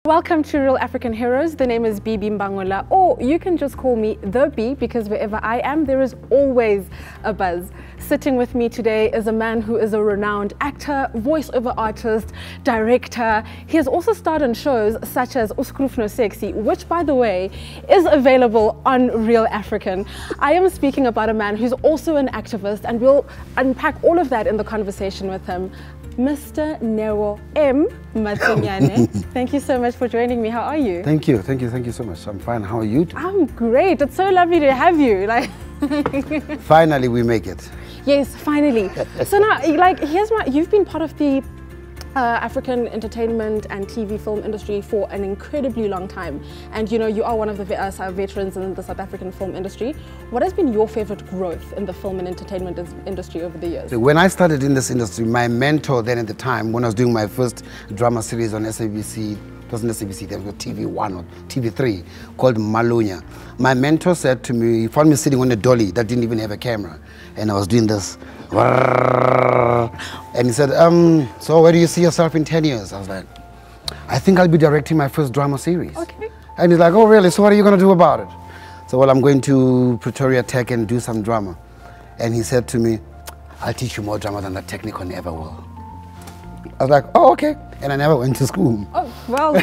Welcome to Real African Heroes. The name is Bibi Mbangula, or you can just call me The Bee, because wherever I am, there is always a buzz. Sitting with me today is a man who is a renowned actor, voiceover artist, director. He has also starred in shows such as Uskruf No Sexy, which, by the way, is available on Real African. I am speaking about a man who's also an activist, and we'll unpack all of that in the conversation with him. Mr. Nero M. Matsunyane, thank you so much for joining me. How are you? Thank you so much. I'm fine. How are you? I'm great. It's so lovely to have you. Finally, we make it. Yes, finally. So now, you've been part of the African entertainment and TV film industry for an incredibly long time, and you are one of the veterans in the South African film industry. What has been your favorite growth in the film and entertainment industry over the years? When I started in this industry, my mentor then at the time, when I was doing my first drama series on SABC, it wasn't SABC, there was TV1 or TV3, called Malunya. My mentor said to me, he found me sitting on a dolly that didn't even have a camera, and I was doing this. And he said, so where do you see yourself in 10 years? I was like, I think I'll be directing my first drama series. Okay. And he's like, oh really? So what are you going to do about it? So, well, I'm going to Pretoria Tech and do some drama. And he said to me, I'll teach you more drama than the Technicon ever will. I was like, oh, okay. And I never went to school. Oh, well.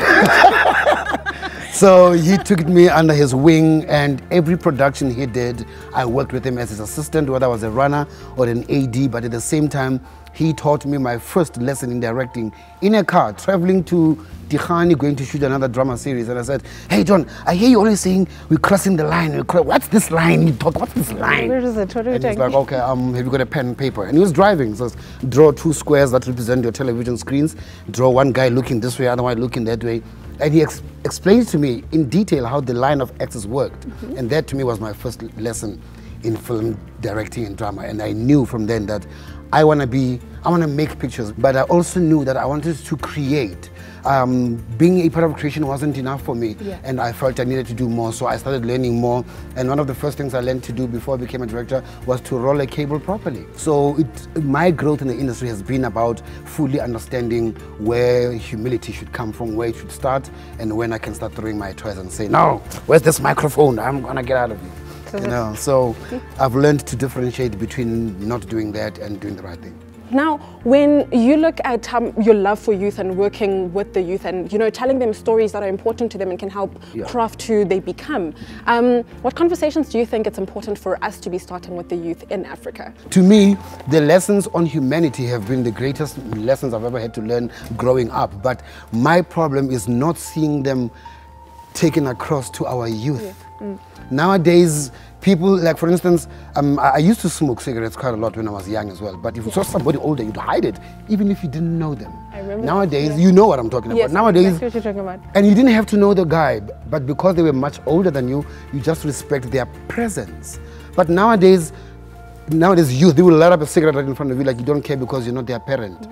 So he took me under his wing, and every production he did, I worked with him as his assistant, whether I was a runner or an AD, but at the same time, he taught me my first lesson in directing in a car, traveling to Tihani, going to shoot another drama series. And I said, hey John, I hear you always saying we're crossing the line. What's this line? You talk, what's this line? Where is it? What are you and he's like, okay, have you got a pen and paper? And he was driving, so draw two squares that represent your television screens, draw one guy looking this way, other one looking that way. And he explained to me in detail how the line of axis worked. And that to me was my first lesson in film directing and drama. And I knew from then that I want to make pictures, but I also knew that I wanted to create. Being a part of creation wasn't enough for me, and I felt I needed to do more, so I started learning more. And one of the first things I learned to do before I became a director was to roll a cable properly. So my growth in the industry has been about fully understanding where humility should come from, where it should start, and when I can start throwing my toys and say, no, where's this microphone? I'm gonna get out of here. So I've learned to differentiate between not doing that and doing the right thing. Now, when you look at your love for youth and working with the youth and telling them stories that are important to them and can help craft who they become, what conversations do you think it's important for us to be starting with the youth in Africa? To me, the lessons on humanity have been the greatest lessons I've ever had to learn growing up. But my problem is not seeing them taken across to our youth. Nowadays, people, like for instance, I used to smoke cigarettes quite a lot when I was young as well, but if you saw somebody older, you'd hide it, even if you didn't know them. I remember. Nowadays, you know what I'm talking about. Nowadays, that's what you're talking about. And you didn't have to know the guy, but because they were much older than you, you just respect their presence. But nowadays youth, they will light up a cigarette right in front of you like you don't care because you're not their parent.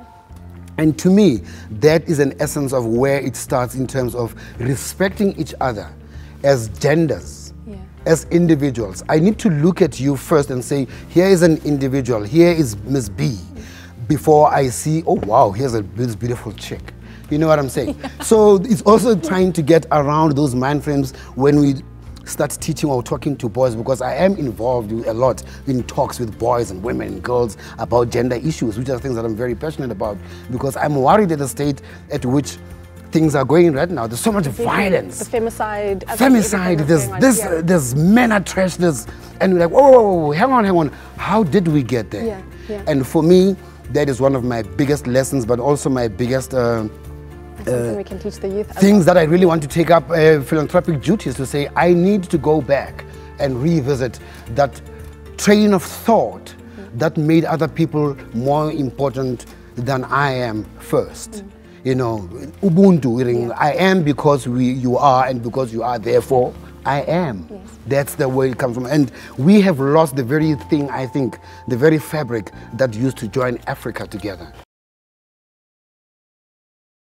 And to me, that is an essence of where it starts in terms of respecting each other as genders, as individuals. I need to look at you first and say, here is an individual, here is Miss B, before I see, oh wow, here's this beautiful chick. You know what I'm saying? So it's also trying to get around those mind frames when we start teaching or talking to boys, because I am involved a lot in talks with boys and women and girls about gender issues, which are things that I'm very passionate about, because I'm worried at the state at which things are going right now. There's so much violence. The femicide. There's men are trash, and we're like, whoa, hang on. How did we get there? And for me, that is one of my biggest lessons, but also my biggest something we can teach the youth. Things that I really want to take up philanthropic duties to say, I need to go back and revisit that train of thought that made other people more important than I am first. Ubuntu, I am because you are, and because you are, therefore I am. That's the way it comes from. And we have lost the very thing, I think, the very fabric that used to join Africa together.